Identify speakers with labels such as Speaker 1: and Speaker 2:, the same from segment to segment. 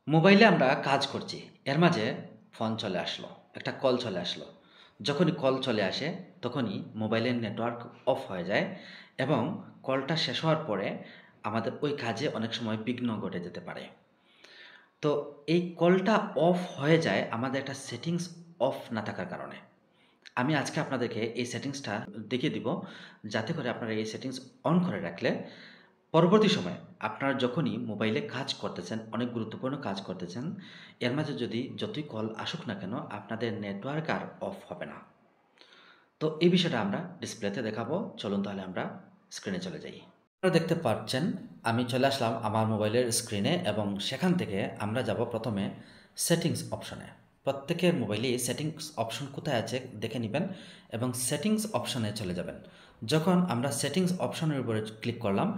Speaker 1: মোবাইলে আমরা কাজ করছি। এর মাঝে ফোন চলে আসলো। একটা কল চলে আসলো। যখনই কল চলে আসে, তখনই মোবাইলের নেটওয়ার্ক অফ হয়ে যায় এবং কলটা শেষ হওয়ার পরে আমাদের ওই কাজে অনেক সময় বিঘ্ন ঘটে যেতে পারে। তো এই কলটা অফ হয়ে যায় আমাদের একটা সেটিংস অফ না থাকার কারণে। আমি আজকে আপনাদেরকে এই সেটিংসটা দেখিয়ে দিব, যাতে করে আপনারা এই সেটিংস অন করে রাখলে পরবর্তী সময়ে আপনারা যখনই মোবাইলে কাজ করতেছেন, অনেক গুরুত্বপূর্ণ কাজ করতেছেন, এর মাঝে যদি যতই কল আসুক না কেন, আপনাদের নেটওয়ার্ক আর অফ হবে না। তো এই বিষয়টা আমরা ডিসপ্লেতে দেখাবো। চলুন তাহলে আমরা স্ক্রিনে চলে যাই। আপনারা দেখতে পাচ্ছেন আমি চলে আসলাম আমার মোবাইলের স্ক্রিনে এবং সেখান থেকে আমরা যাব প্রথমে সেটিংস অপশনে। প্রত্যেকের মোবাইলেই সেটিংস অপশন কোথায় আছে দেখে নেবেন এবং সেটিংস অপশনে চলে যাবেন। যখন আমরা সেটিংস অপশনের উপরে ক্লিক করলাম,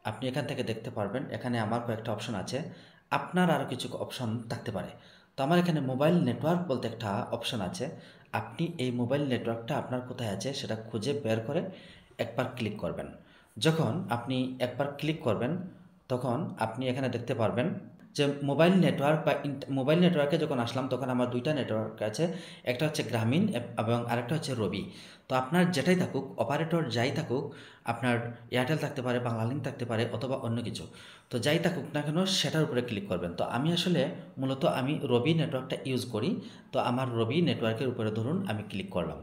Speaker 1: আপনি এখান থেকে দেখতে পারবেন এখানে আমার কয়েকটা অপশন আছে। আপনার আরও কিছু অপশন থাকতে পারে। তো আমার এখানে মোবাইল নেটওয়ার্ক বলতে একটা অপশন আছে। আপনি এই মোবাইল নেটওয়ার্কটা আপনার কোথায় আছে সেটা খুঁজে বের করে একবার ক্লিক করবেন। যখন আপনি একবার ক্লিক করবেন, তখন আপনি এখানে দেখতে পারবেন যে মোবাইল নেটওয়ার্ক বা মোবাইল নেটওয়ার্কে যখন আসলাম, তখন আমার দুইটা নেটওয়ার্ক আছে। একটা হচ্ছে গ্রামীণ এবং আরেকটা হচ্ছে রবি। তো আপনার যেটাই থাকুক, অপারেটর যাই থাকুক, আপনার এয়ারটেল থাকতে পারে, বাংলালিংক থাকতে পারে, অথবা অন্য কিছু। তো যাই থাকুক না কেন সেটার উপরে ক্লিক করবেন। তো আমি আসলে মূলত আমি রবি নেটওয়ার্কটা ইউজ করি। তো আমার রবি নেটওয়ার্কের উপরে ধরুন আমি ক্লিক করলাম।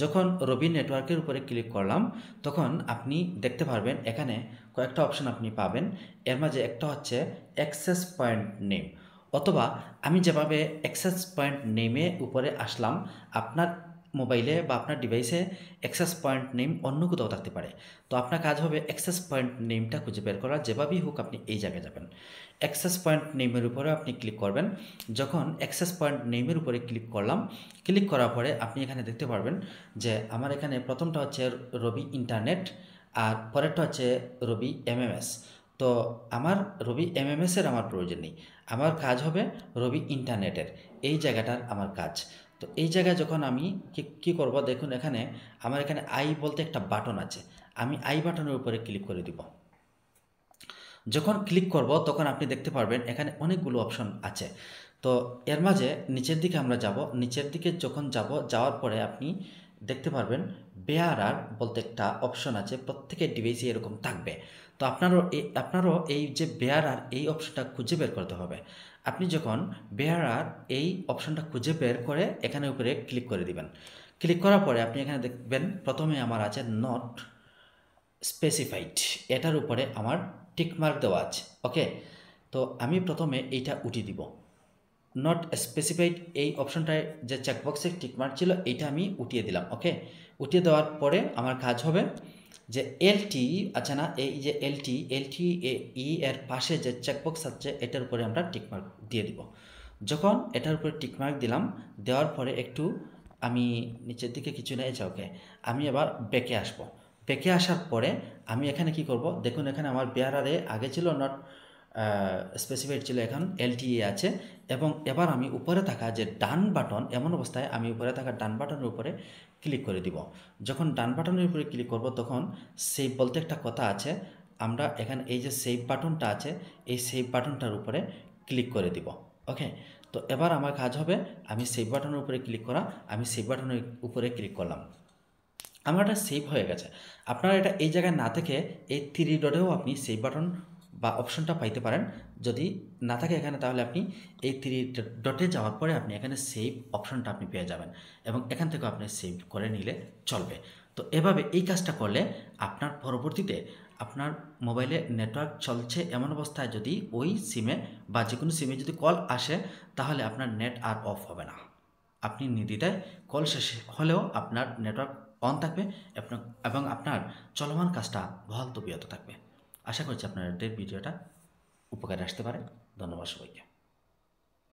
Speaker 1: যখন রবি নেটওয়ার্কের উপরে ক্লিক করলাম, তখন আপনি দেখতে পারবেন এখানে কয়েকটা অপশন আপনি পাবেন। এর মাঝে একটা হচ্ছে অ্যাক্সেস পয়েন্ট নেম, অথবা আমি যেভাবে অ্যাক্সেস পয়েন্ট নেমে উপরে আসলাম, আপনার মোবাইলে বা আপনার ডিভাইসে অ্যাক্সেস পয়েন্ট নেম অন্য কোথাও থাকতে পারে। তো আপনার কাজ হবে অ্যাক্সেস পয়েন্ট নেমটা খুঁজে বের করা। যেভাবেই হোক আপনি এই জায়গায় যাবেন, অ্যাক্সেস পয়েন্ট নেমের উপরে আপনি ক্লিক করবেন। যখন অ্যাক্সেস পয়েন্ট নেমের উপরে ক্লিক করলাম, ক্লিক করার পরে আপনি এখানে দেখতে পারবেন যে আমার এখানে প্রথমটা হচ্ছে রবি ইন্টারনেট, আর পরেরটা হচ্ছে রবি এমএমএস। তো আমার রবি এমএমএসের আমার প্রয়োজন নেই। আমার কাজ হবে রবি ইন্টারনেটের, এই জায়গাটার আমার কাজ। তো এই জায়গায় যখন আমি কী করব, দেখুন এখানে আমার এখানে আই বলতে একটা বাটন আছে। আমি আই বাটনের উপরে ক্লিক করে দিব। যখন ক্লিক করব তখন আপনি দেখতে পারবেন এখানে অনেকগুলো অপশন আছে। তো এর মাঝে নিচের দিকে আমরা যাব। নিচের দিকে যখন যাব, যাওয়ার পরে আপনি দেখতে পারবেন বেয়ারার বলতে একটা অপশন আছে। প্রত্যেকের ডিভাইসে এরকম থাকবে। তো আপনারও এই যে বেয়ারার এই অপশনটা খুঁজে বের করতে হবে। আপনি যখন বেয়ারার এই অপশনটা খুঁজে বের করে এখানে উপরে ক্লিক করে দিবেন। ক্লিক করার পরে আপনি এখানে দেখবেন প্রথমে আমার আছে নট স্পেসিফাইড, এটার উপরে আমার টিকমার্ক দেওয়া আছে। ওকে, তো আমি প্রথমে এইটা উঠিয়ে দিব। নট স্পেসিফাইড এই অপশনটায় যে চেকবক্সে টিকমার্ক ছিল, এইটা আমি উঠিয়ে দিলাম। ওকে, উঠিয়ে দেওয়ার পরে আমার কাজ হবে যে এলটি আছে না, এই যে এলটি ই এর পাশে যে চেকবক্স আছে, এটার উপরে আমরা টিকমার্ক দিয়ে দিব। যখন এটার উপরে টিকমার্ক দিলাম, দেওয়ার পরে একটু আমি নিচের দিকে কিছু নেই, ওকে, আমি এবার ব্যাকে আসব। ব্যাকে আসার পরে আমি এখানে কি করব, দেখুন এখানে আমার বেয়ারারে আগে ছিল নট স্পেসিফাইড ছিল, এখন এলটিএ আছে। এবং এবার আমি উপরে থাকা যে ডান বাটন, এমন অবস্থায় আমি উপরে থাকা ডান বাটনের উপরে ক্লিক করে দিব। যখন ডান বাটনের উপরে ক্লিক করব, তখন সেভ বলতে একটা কথা আছে। আমরা এখানে এই যে সেভ বাটনটা আছে, এই সেভ বাটনটার উপরে ক্লিক করে দিব। ওকে, তো এবার আমার কাজ হবে আমি সেভ বাটনের উপরে ক্লিক করা। আমি সেভ বাটনের উপরে ক্লিক করলাম, আমার এটা সেভ হয়ে গেছে। আপনারা এটা এই জায়গায় না থেকে এই থ্রি ডটেও আপনি সেভ বাটন বা অপশনটা পাইতে পারেন। যদি না থাকে এখানে, তাহলে আপনি এই থ্রি ডটে যাওয়ার পরে আপনি এখানে সেভ অপশনটা আপনি পেয়ে যাবেন এবং এখান থেকেও আপনি সেভ করে নিলে চলবে। তো এভাবে এই কাজটা করলে আপনার পরবর্তীতে আপনার মোবাইলে নেটওয়ার্ক চলছে এমন অবস্থায় যদি ওই সিমে বা যে কোনো সিমে যদি কল আসে, তাহলে আপনার নেট আর অফ হবে না। আপনি নির্দ্বিধায় কল শেষে হলেও আপনার নেটওয়ার্ক অন থাকবে এবং আপনার চলমান কাজটা বহাল তবিয়ত থাকবে। আশা করছি আপনাদের ভিডিওটা উপকারে আসতে পারে। ধন্যবাদ সবাইকে।